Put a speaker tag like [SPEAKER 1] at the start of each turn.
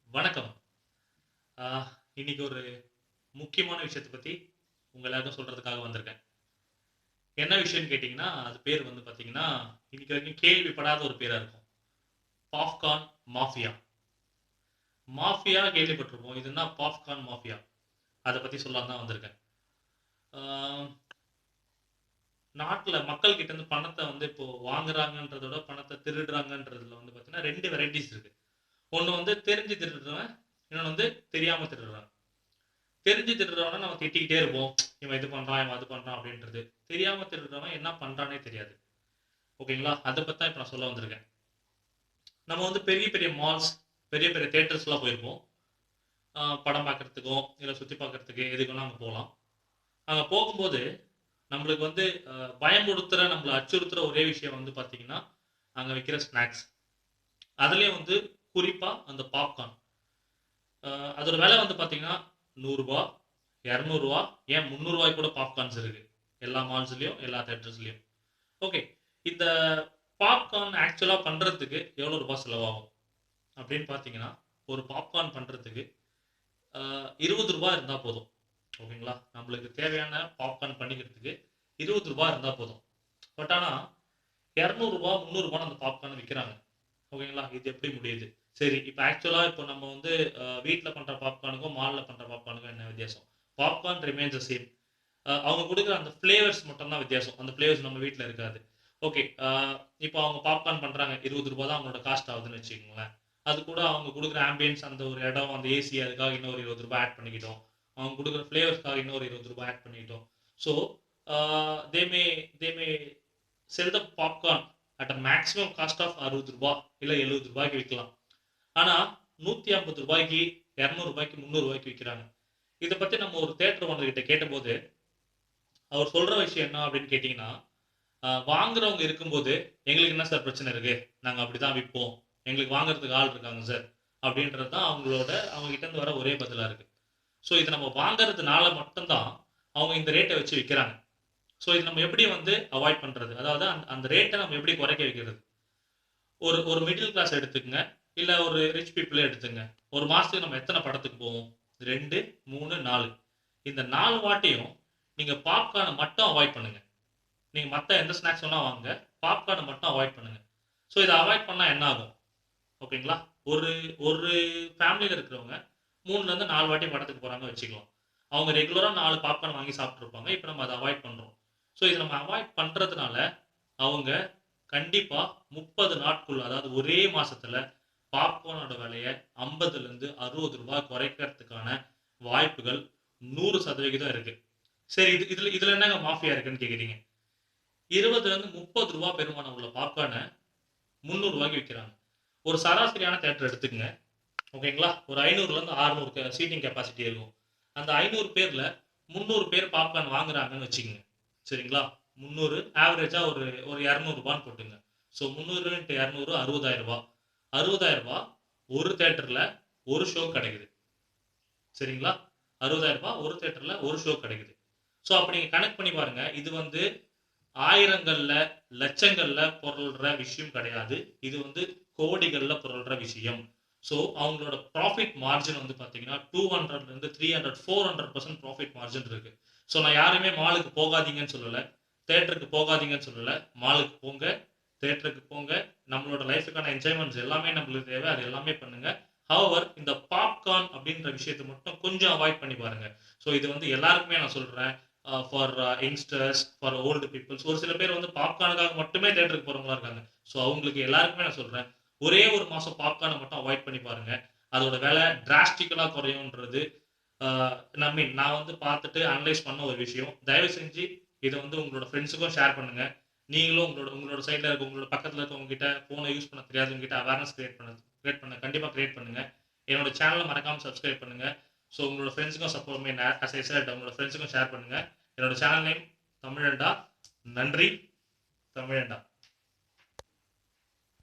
[SPEAKER 1] வணக்கம். ஆ இன்னைக்கு ஒரு முக்கியமான விஷயத்த பத்தி உங்க எல்லாருக்கும் சொல்றதுக்காக வந்திருக்கேன். என்ன விஷயம்னு கேட்டீங்கன்னா, அது பேர் வந்து பார்த்தீங்கன்னா, இன்னைக்கு வரைக்கும் கேள்விப்படாத ஒரு பேரா இருக்கும். Popcorn mafia. மாஃபியா கேள்விப்பட்டிருப்போம். இது என்ன பாப்கார்ன் மாஃபியா? அத பத்தி சொல்லலாம்னு தான் வந்திருக்கேன். ஆ நாட்ல மக்கள் கிட்ட இருந்து பணத்த வந்து இப்போ வாங்குறாங்கன்றத விட பணத்த திருடுறாங்கன்றதுல வந்து பார்த்தீங்கன்னா 2 வெரைட்டீஸ் இருக்கு. ஒண்ணு வந்து தெரிஞ்சு திருடுறவன், இன்னொன்னு வந்து தெரியாம திருடுறவன். தெரிஞ்சு திருடுறவன நம்ம திட்டிக்கிட்டே இருப்போம். இவன் இது பண்றான், இவன் அது பண்றான் அப்படின்றது. தெரியாம திருடுறவன் என்ன பண்றான்னே தெரியாது. ஓகேங்களா? அத பத்தி தான் இப்ப நான் சொல்ல வந்திருக்கேன். நம்ம வந்து பெரிய பெரிய மால்ஸ், பெரிய பெரிய தியேட்டர்ஸ்லாம் போயிருப்போம். படம் பார்க்கறதுக்கோ, இல்ல சுத்தி பார்க்கறதுக்கு எதுக்கு வேணா அங்க போலாம். அங்க போகும்போது நம்மளுக்கு வந்து பயமுறுத்துற, நம்மள அச்சுறுத்துற ஒரே விஷயம் வந்து பார்த்தீங்கன்னா, அங்க விக்கிற ஸ்நாக்ஸ். அதுலயும் வந்து குறிப்பா அந்த பாப்கார்ன். அ அதோட விலை வந்து பார்த்தீங்கன்னா, ரூ. 100, ரூ. 200 ஏன் ரூ. 300 கூட பாப்கார்ன்ஸ் இருக்கு. எல்லா மால்ஸ்லயும், எல்லா தியேட்டர்ஸ்லயும். ஓகே. இந்த பாப்கார்ன் ஆக்சுவலா பண்றதுக்கு எவ்வளோ ரூபாய் செலவாகும்? அப்படின்னு பார்த்தீங்கன்னா, ஒரு பாப்கார்ன் பண்றதுக்கு அ ரூ. 20 இருந்தா போதும். ஓகேங்களா? நம்மளுக்கு தேவையான பாப்கார்ன் பண்ணிக்கிறதுக்கு ரூ. 20 இருந்தா போதும். பட் ஆனா ரூ. 200 ரூ. 300 அந்த பாப்கார்ன் விக்கிறாங்க. ஓகேங்களா? இது எப்படி முடியுது? சரி, இப்ப ஆக்சுவலா இப்போ நம்ம வந்து வீட்ல பண்ற பாப்கார்னுக்கும், மால்ல பண்ற பாப்கார்னுக்கும் என்ன வித்தியாசம்? Popcorn remains the same. அவங்க குடுக்குற அந்த ஃப்ளேவர்ஸ் மட்டும் தான் வித்தியாசம். அந்த ஃப்ளேவர்ஸ் நம்ம வீட்ல இருக்காது. ஓகே. இப்போ அவங்க பாப்கார்ன் பண்றாங்க. ரூ. 20 தான் அவங்களோட காஸ்ட் ஆகுதுன்னு வச்சுக்கங்களேன். அது கூட அவங்க குடுக்குற ஆம்பியன்ஸ் அந்த ஒரு இடம், அந்த ஏசி அதுக்காக இன்னொரு ரூ. 20 ஆட் பண்ணிக்கிட்டோம். அவங்க குடுக்குற ஃப்ளேவர்ஸ்க்காக இன்னொரு ரூ. 20 ஆட் பண்ணிக்கிட்டோம். So, ah they may they may sell the popcorn at a maximum cost of ரூ. 60 இல்ல ரூ. 70 விக்கலாம். ஆனா ரூ. 150 ரூ. 200 ரூ. 300 விக்கிறாங்க. இத பத்தி நம்ம ஒரு தியேட்டர் ஓனர் கிட்ட கேட்டபோது, அவர் சொல்ற விஷயம் என்ன அப்படின்னு கேட்டீங்கன்னா, வாங்குறவங்க இருக்கும்போது, "எங்களுக்கு என்ன சார் பிரச்சனை இருக்கு? நாங்க அப்படிதான் விப்போம். எங்களுக்கு வாங்குறதுக்கு ஆள் இருக்காங்க சார்." அப்படின்றது தான் அவங்க கிட்ட இருந்து வர ஒரே பதிலா இருக்கு. ஸோ இத நம்ம வாங்குறதுனால மட்டும் தான், அவங்க இந்த ரேட்ட வச்சு விக்கிறாங்க. ஸோ இது நம்ம எப்படி வந்து அவாய்ட் பண்றது? அதாவது அந்த அந்த ரேட்ட நம்ம எப்படி குறைக்க வைக்கிறது? ஒரு ஒரு மிடில் கிளாஸ் எடுத்துக்கங்க. இல்ல ஒரு ரிச் பீப்பிளே எடுத்துக்கங்க. ஒரு மாசத்துக்கு நம்ம எத்தன படத்துக்கு போவோம்? 2, 3, 4. இந்த 4 வாட்டியும் நீங்க பாப்கார்ன மட்டும் அவாய்ட் பண்ணுங்க. நீங்க மத்த எந்த ஸ்நாக்ஸ் வேணா வாங்குங்க. பாப்கார்ன மட்டும் அவாய்ட் பண்ணுங்க. ஸோ இத அவாய்ட் பண்ணா என்ன ஆகும்? ஓகேங்களா? ஒரு ஒரு ஃபேமிலில இருக்கிறவங்க 3லருந்து 4 வாட்டி படத்துக்கு போறாங்க வச்சுக்கலாம். அவங்க ரெகுலரா 4 பாப்கார்ன் வாங்கி சாப்பிட்டுருப்பாங்க. இப்ப நம்ம அத அவாய்ட் பண்றோம். ஸோ இத நம்ம அவாய்ட் பண்றதுனால, அவங்க கண்டிப்பா 30 நாட்குள்ள அதாவது ஒரே மாசத்துல பாப்கார்னோட விலைய ரூ. 50லருந்து ரூ. 60 குறைக்கிறதுக்கான வாய்ப்புகள் 100% இருக்கு. சரி இதுல என்னங்க மாஃபியா இருக்குன்னு கேட்கிறீங்க. ரூ. 20லருந்து ரூ. 30 பெருமானம் உள்ள பாப்கார்ன ரூ. 300 விக்கிறாங்க. ஒரு சராசரியான தியேட்டர் எடுத்துக்கங்க. ஓகேங்களா? ஒரு 500லருந்து 600 சீட்டிங் கெப்பாசிட்டி இருக்கும். அந்த 500 பேர்ல 300 பேர் பாப்கார்ன் வாங்குறாங்கன்னு வச்சுக்கங்க. சரிங்களா? 300 ஆவரேஜா ஒரு ஒரு ரூ. 200 போட்டுங்க. ஸோ 300 இன்டு 200 ரூ. 60,000 ரூ. 60,000 ஒரு தியேட்டர்ல ஒரு ஷோ கிடைக்குது. சரிங்களா? ரூ. 60,000 ஒரு தியேட்டர்ல ஒரு ஷோ கிடைக்குது. ஸோ அப்ப நீங்க கணக்கு பண்ணி பாருங்க. இது வந்து ஆயிரங்கள்ல, லட்சங்கள்ல பொருள்ற விஷயம் கிடையாது. இது வந்து கோடிகள்ல பொருள்ற விஷயம். ஸோ அவங்களோட ப்ராஃபிட் மார்ஜின் வந்து பார்த்தீங்கன்னா, 200லேருந்து 300, 400% ப்ராஃபிட் மார்ஜின் இருக்கு. ஸோ நான் யாரையுமே மாலுக்கு போகாதீங்கன்னு சொல்லல. தியேட்டருக்கு போகாதீங்கன்னு சொல்லல. மாலுக்கு போங்க, தியேட்டருக்கு போங்க. நம்மளோட லைஃப்க்கான என்ஜாய்மெண்ட்ஸ் எல்லாமே நம்மளுக்கு தேவை. அது எல்லாமே பண்ணுங்க. ஹவெவர் இந்த பாப்கார்ன் அப்படின்ற விஷயத்த மட்டும் கொஞ்சம் அவாய்ட் பண்ணி பாருங்க. ஸோ இது வந்து எல்லாருக்குமே நான் சொல்றேன். For youngsters, for old peoples. ஒரு சில பேர் வந்து பாப்கார்னுக்காக மட்டுமே தியேட்டருக்கு போறவங்களா இருக்காங்க. ஸோ அவங்களுக்கு எல்லாருக்குமே நான் சொல்றேன். ஒரே ஒரு மாசம் பாப்கார்ன மட்டும் அவாய்ட் பண்ணி பாருங்க. அதோட விலை டிராஸ்டிக்கலா குறையும்ன்றது நான் வந்து பார்த்துட்டு அனலைஸ் பண்ண ஒரு விஷயம். தயவு செஞ்சு இத வந்து உங்களோட ஃப்ரெண்ட்ஸுக்கும் ஷேர் பண்ணுங்க. நீங்களும் உங்களோட உங்களோட சைட்ல இருக்க உங்களோட பக்கத்துல இருக்கவங்க கிட்ட ஃபோன யூஸ் பண்ண தெரியாதவங்க கிட்ட அவேர்னஸ் கிரியேட் பண்ண கண்டிப்பா கிரியேட் பண்ணுங்க. என்னோட சேனல மறக்காம சப்ஸ்கிரைப் பண்ணுங்க. ஸோ உங்களோட ஃப்ரெண்ட்ஸுக்கும் support me as I said உங்களோட ஃப்ரெண்ட்ஸுக்கும் ஷேர் பண்ணுங்க. என்னோட சேனல் நேம் தமிழண்டா. நன்றி தமிழண்டா.